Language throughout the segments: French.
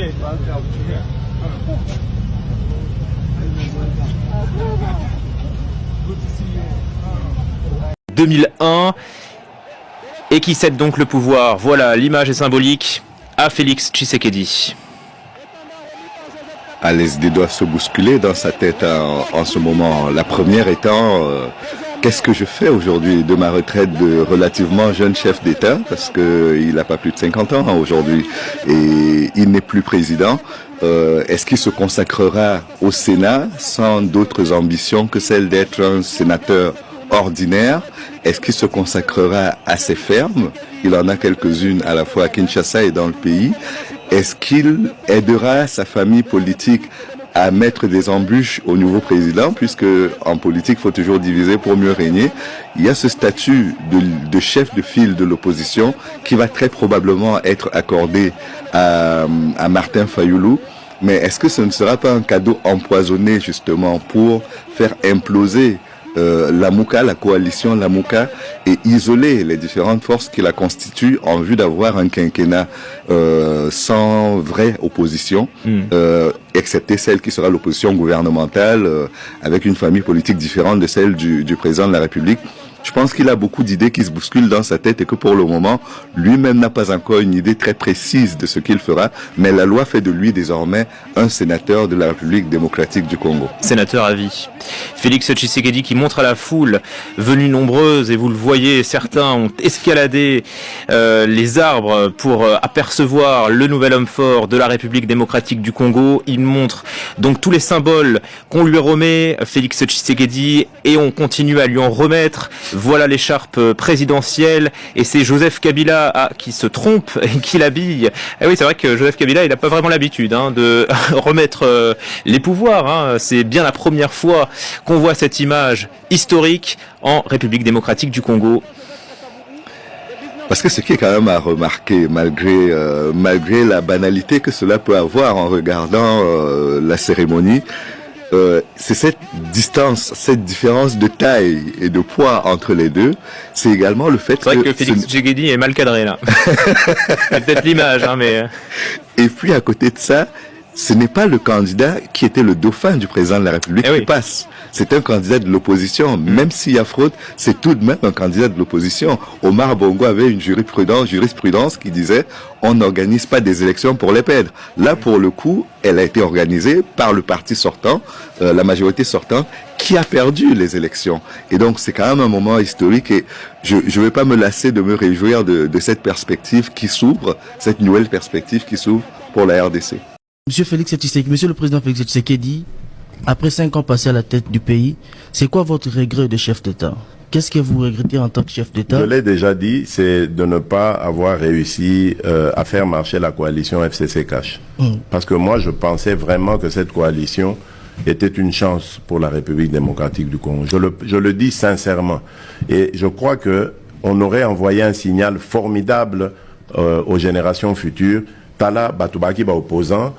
« 2001 et qui cède donc le pouvoir. Voilà, l'image est symbolique à Félix Tshisekedi. Les idées doivent se bousculer dans sa tête en ce moment. La première étant, qu'est-ce que je fais aujourd'hui de ma retraite de relativement jeune chef d'État, parce qu'il n'a pas plus de 50 ans aujourd'hui et il n'est plus président. Est-ce qu'il se consacrera au Sénat sans d'autres ambitions que celle d'être un sénateur ordinaire? Est-ce qu'il se consacrera à ses fermes? Il en a quelques-unes à la fois à Kinshasa et dans le pays. Est-ce qu'il aidera sa famille politique à mettre des embûches au nouveau président, puisque en politique, il faut toujours diviser pour mieux régner. Il y a ce statut de chef de file de l'opposition qui va très probablement être accordé à Martin Fayoulou. Mais est-ce que ce ne sera pas un cadeau empoisonné justement pour faire imploser Lamuka, la coalition Lamuka, et isoler les différentes forces qui la constituent en vue d'avoir un quinquennat sans vraie opposition, excepté celle qui sera l'opposition gouvernementale, avec une famille politique différente de celle du président de la République. Je pense qu'il a beaucoup d'idées qui se bousculent dans sa tête et que pour le moment, lui-même n'a pas encore une idée très précise de ce qu'il fera, mais la loi fait de lui désormais un sénateur de la République démocratique du Congo. Sénateur à vie. Félix Tshisekedi qui montre à la foule venue nombreuse, et vous le voyez, certains ont escaladé les arbres pour apercevoir le nouvel homme fort de la République démocratique du Congo. Il montre donc tous les symboles qu'on lui remet, Félix Tshisekedi, et on continue à lui en remettre. Voilà l'écharpe présidentielle, et c'est Joseph Kabila qui se trompe et qui l'habille. Eh oui, c'est vrai que Joseph Kabila, il n'a pas vraiment l'habitude de remettre les pouvoirs. C'est bien la première fois qu'on voit cette image historique en République démocratique du Congo. Parce que ce qui est quand même à remarquer, malgré la banalité que cela peut avoir en regardant la cérémonie, c'est cette distance, cette différence de taille et de poids entre les deux. C'est également le fait c'est vrai que Félix Tshisekedi est mal cadré là. C'est peut-être l'image, mais... Et puis à côté de ça, ce n'est pas le candidat qui était le dauphin du président de la République qui passe. C'est un candidat de l'opposition. Même s'il y a fraude, c'est tout de même un candidat de l'opposition. Omar Bongo avait une jurisprudence qui disait on n'organise pas des élections pour les perdre. Là, pour le coup, elle a été organisée par le parti sortant, la majorité sortante, qui a perdu les élections. Et donc, c'est quand même un moment historique et je ne vais pas me lasser de me réjouir de cette perspective qui s'ouvre, cette nouvelle perspective qui s'ouvre pour la RDC. Monsieur le président Félix Tshisekedi, après 5 ans passés à la tête du pays, c'est quoi votre regret de chef d'État? Qu'est-ce que vous regrettez en tant que chef d'État? Je l'ai déjà dit, c'est de ne pas avoir réussi à faire marcher la coalition FCC-Cash. Parce que moi, je pensais vraiment que cette coalition était une chance pour la République démocratique du Congo. Je le dis sincèrement. Et je crois que on aurait envoyé un signal formidable aux générations futures. Tala Batubaki opposant,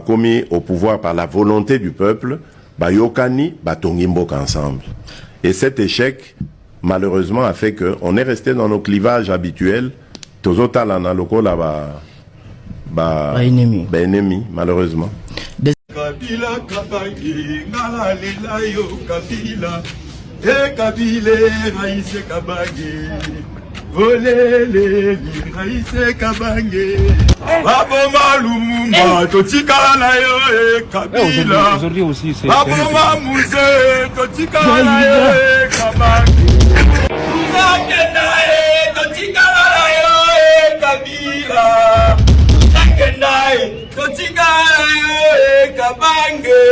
commis au pouvoir par la volonté du peuple, Yokani, Tongimbok ensemble. Et cet échec, malheureusement, a fait qu'on est resté dans nos clivages habituels. Tozotalana loko là ennemi, malheureusement. Kabila Kabangi, Ngala yo Kabila, Kabila Raïse Kabangi. Volele Raïse Kabange Baboma Lumumba Totikala na yo Kabila aujourd'hui aussi c'est Baboma Mouze Totikala na yo Kabange Muzakenda Totikala na yo Kabila Muzakenda Totikala na yo Kabange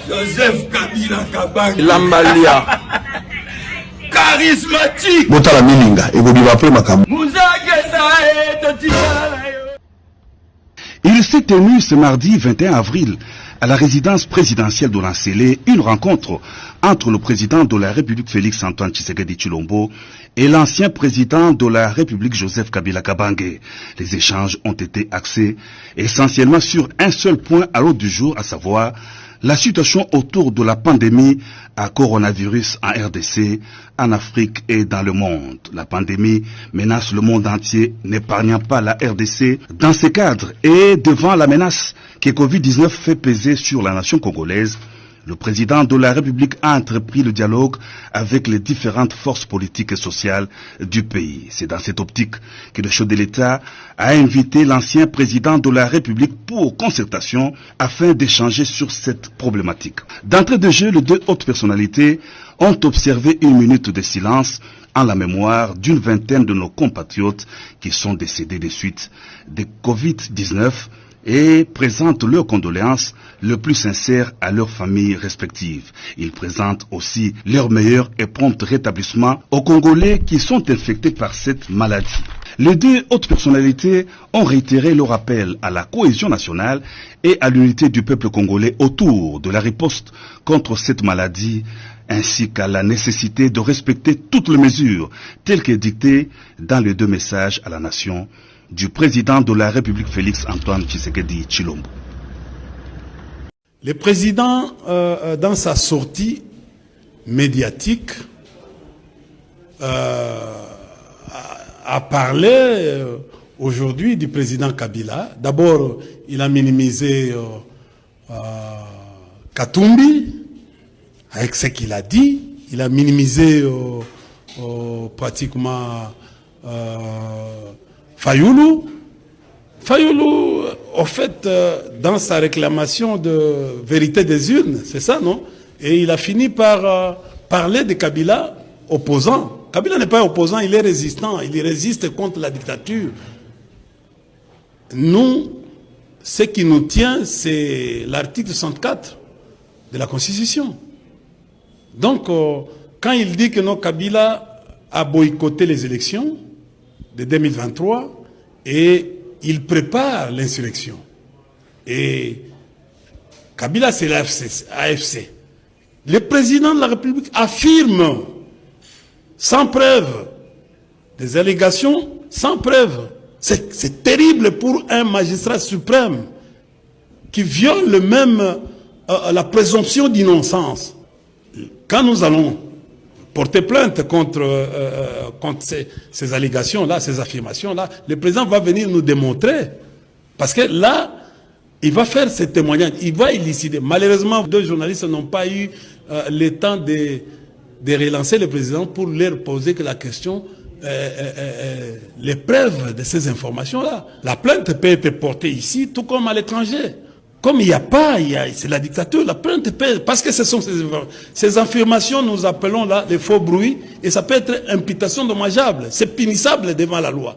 Joseph Kabila Kabange Lambalia charismatique. Il s'est tenu ce mardi 21 avril à la résidence présidentielle de Lancélé une rencontre entre le président de la République Félix-Antoine Tshisekedi Tshilombo et l'ancien président de la République Joseph Kabila Kabange. Les échanges ont été axés essentiellement sur un seul point à l'ordre du jour, à savoir la situation autour de la pandémie à coronavirus en RDC, en Afrique et dans le monde. La pandémie menace le monde entier, n'épargnant pas la RDC. Dans ce cadre et devant la menace que Covid-19 fait peser sur la nation congolaise, le président de la République a entrepris le dialogue avec les différentes forces politiques et sociales du pays. C'est dans cette optique que le chef de l'État a invité l'ancien président de la République pour concertation afin d'échanger sur cette problématique. D'entrée de jeu, les deux hautes personnalités ont observé une minute de silence en la mémoire d'une vingtaine de nos compatriotes qui sont décédés des suites de Covid-19 et présentent leurs condoléances le plus sincères à leurs familles respectives. Ils présentent aussi leur meilleur et prompt rétablissement aux Congolais qui sont infectés par cette maladie. Les deux hautes personnalités ont réitéré leur appel à la cohésion nationale et à l'unité du peuple congolais autour de la riposte contre cette maladie, ainsi qu'à la nécessité de respecter toutes les mesures telles que dictées dans les deux messages à la nation du président de la République Félix Antoine Tshisekedi Tshilombo. Le président, dans sa sortie médiatique, a parlé aujourd'hui du président Kabila. D'abord, il a minimisé Katumbi avec ce qu'il a dit. Il a minimisé pratiquement Fayoulou. Fayoulou, au fait, dans sa réclamation de vérité des urnes, c'est ça, non? Et il a fini par parler de Kabila opposant. Kabila n'est pas opposant, il est résistant. Il résiste contre la dictature. Nous, ce qui nous tient, c'est l'article 64 de la Constitution. Donc, quand il dit que non, Kabila a boycotté les élections de 2023 et il prépare l'insurrection. Et Kabila, c'est l'AFC. Le président de la République affirme, sans preuve, des allégations sans preuve. C'est terrible pour un magistrat suprême qui viole même la présomption d'innocence. Quand nous allons porter plainte contre ces allégations-là, ces affirmations-là, le président va venir nous démontrer. Parce que là, il va faire ce témoignage, il va élucider. Malheureusement, deux journalistes n'ont pas eu le temps de relancer le président pour leur poser que la question, les preuves de ces informations-là. La plainte peut être portée ici, tout comme à l'étranger. Comme il n'y a pas, c'est la dictature, la plainte peut, parce que ce sont ces affirmations, nous appelons là des faux bruits, et ça peut être imputation dommageable, c'est punissable devant la loi.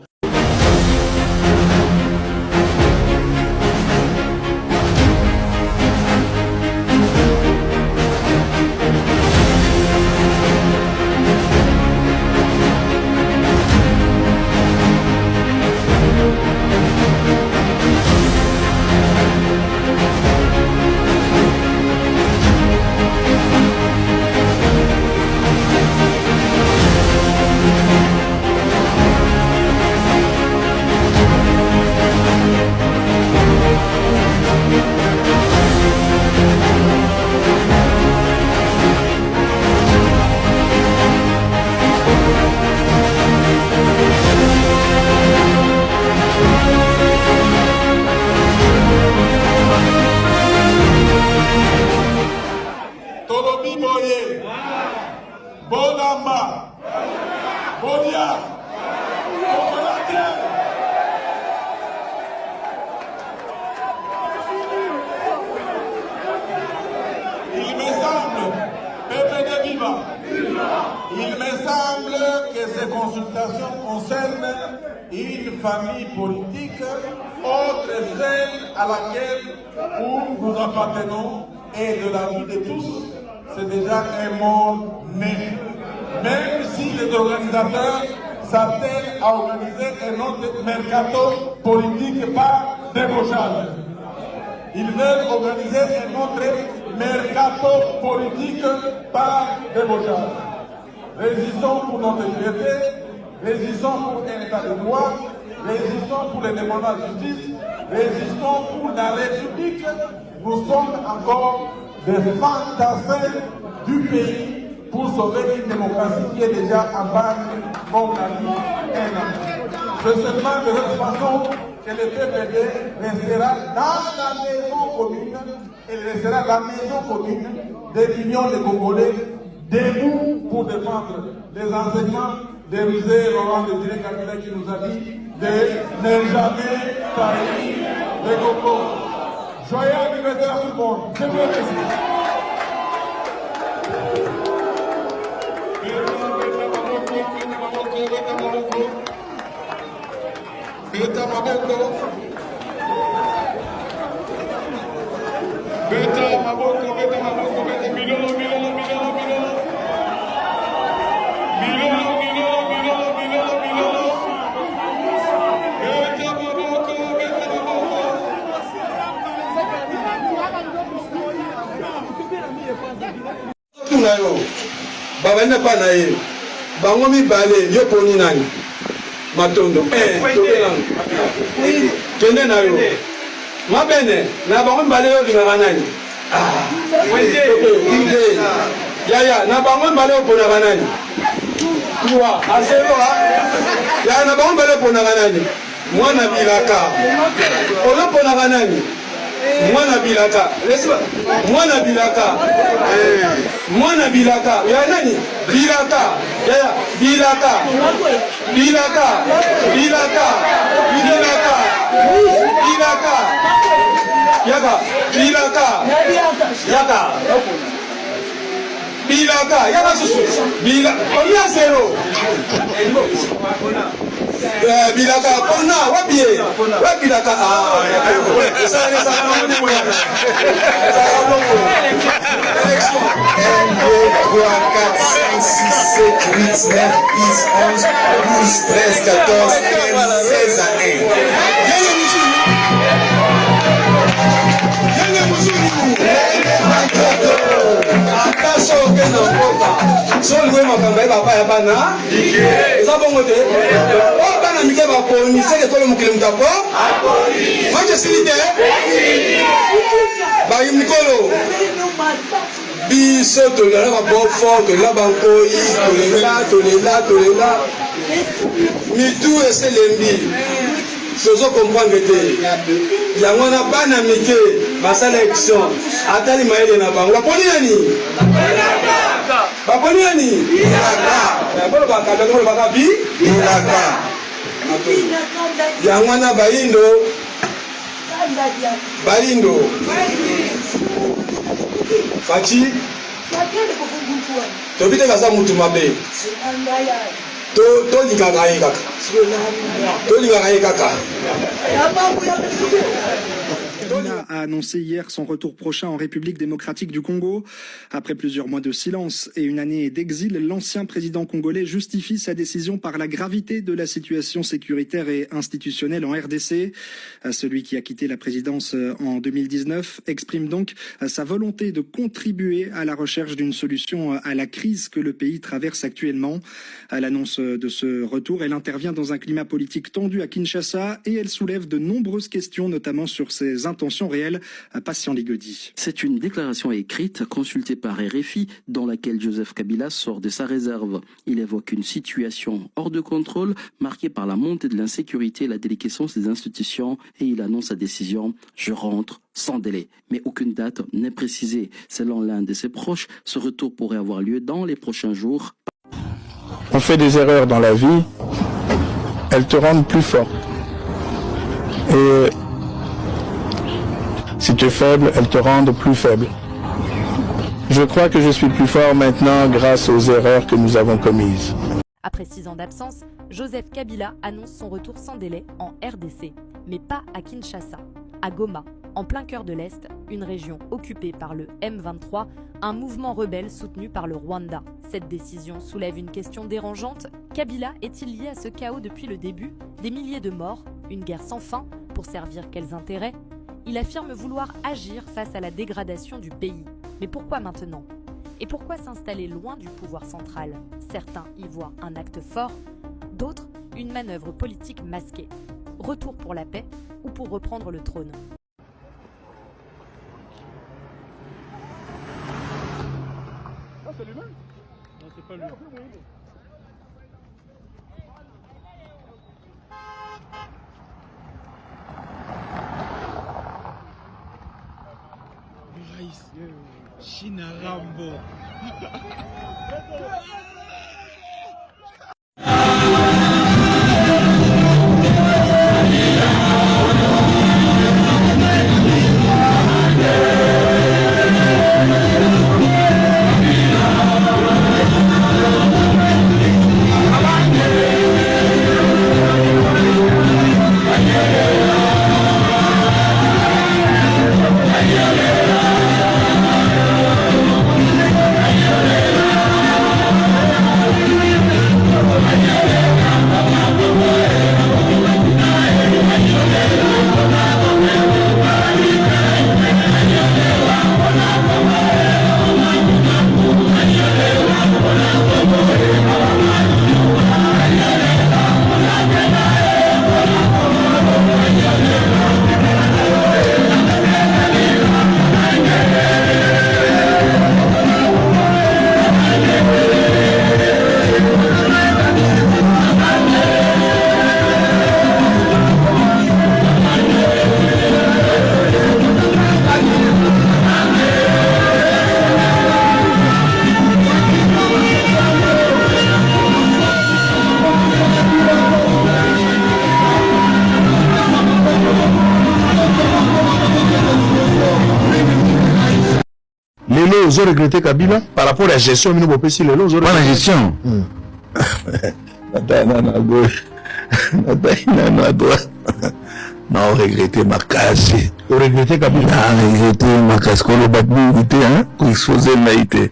Il me semble que ces consultations concernent une famille politique autre celle à laquelle nous appartenons, et de la vie de tous, c'est déjà un monde né. Même si les organisateurs s'attellent à organiser un autre mercato politique par débauchage. Ils veulent organiser un autre mercato politique par débauchage. Résistons pour notre liberté, résistons pour un état de droit, résistons pour les demandes de justice, résistons pour la République. Nous sommes encore des fantassins du pays pour sauver une démocratie qui est déjà en bas, comme l'a dit un an. C'est seulement de cette façon que le PPD restera dans la maison commune et restera la maison commune de l'Union des Congolais, debout pour défendre les enseignements de Musée Laurent Désiré Kabila qui nous a dit de ne jamais trahir les Congos. Joyeux anniversaire à tout le monde. Je vous remercie. Beta maboko, beta milolo, Tunayo, baba na pa na ye, bango mi bale, yo poni nani, matondo, kende na yo, mabene, na bango mi bale yo lingaka nani, ya, na bango mi bale yo pona ka nani, tuwa, asero ha, ya, na bango mi bale yo pona ka nani, mwana bilaka, ono pona ka nani, mwana bilaka, mwana bilaka, mwana bilaka, ya nani? Bilaka, ya, bilaka, bilaka, bilaka, bilaka, bilaka, yaka, bilaka, yaka, bilaka, yaka susu, bilaka, combien zéro? Bilaka, pona, wabie, wabilaka, ça, 1, 2, 3, 4, 5, 6, 7, 8, 9, 10, 11, 12, 13, 14, 15, 16 années. Attention, que non, papa. So le ma kamba papa ya bana. Eza bongo te. O bana mike ba poni, c'est que tolo mukile mutako. Akoni. Maje silite. Ba yimikolo. Biso tolela ba bon fort, tolela ba nkoi, tolela. Mitu ese lembi. Sozo comprendre te. Yango na bana mike basala élection. Atali maele na bango. Baponi nani? Baponi nani? Bilaka. Bolo bakanda bolo bakabi? Bilaka. Yango na baindo. Baindo. Fachi. Tobite kaza mutu mabe. Kabila a annoncé hier son retour prochain en République démocratique du Congo. Après plusieurs mois de silence et une année d'exil, l'ancien président congolais justifie sa décision par la gravité de la situation sécuritaire et institutionnelle en RDC. Celui qui a quitté la présidence en 2019 exprime donc sa volonté de contribuer à la recherche d'une solution à la crise que le pays traverse actuellement. À l'annonce de ce retour, elle intervient dans un climat politique tendu à Kinshasa et elle soulève de nombreuses questions, notamment sur ses intentions réelles. Patient Ligodi. C'est une déclaration écrite consultée par RFI dans laquelle Joseph Kabila sort de sa réserve. Il évoque une situation hors de contrôle marquée par la montée de l'insécurité et la déliquescence des institutions et il annonce sa décision « Je rentre sans délai ». Mais aucune date n'est précisée. Selon l'un de ses proches, ce retour pourrait avoir lieu dans les prochains jours. On fait des erreurs dans la vie, elles te rendent plus fort. Et si tu es faible, elles te rendent plus faible. Je crois que je suis plus fort maintenant grâce aux erreurs que nous avons commises. Après 6 ans d'absence, Joseph Kabila annonce son retour sans délai en RDC, mais pas à Kinshasa, à Goma, en plein cœur de l'Est, une région occupée par le M23, un mouvement rebelle soutenu par le Rwanda. Cette décision soulève une question dérangeante. Kabila est-il lié à ce chaos depuis le début? Des milliers de morts, une guerre sans fin, pour servir quels intérêts? Il affirme vouloir agir face à la dégradation du pays. Mais pourquoi maintenant? Et pourquoi s'installer loin du pouvoir central? Certains y voient un acte fort, d'autres une manœuvre politique masquée. Retour pour la paix ou pour reprendre le trône? c'est lui-même? Non, c'est pas lui. China Rambo. Ils ont regretté Kabila par rapport à la gestion. Pas la gestion. Non, regretter ma casse. Regretter Kabila. Regretter ma casse. Qu'on le bat, hein, pour exposer l'aïté.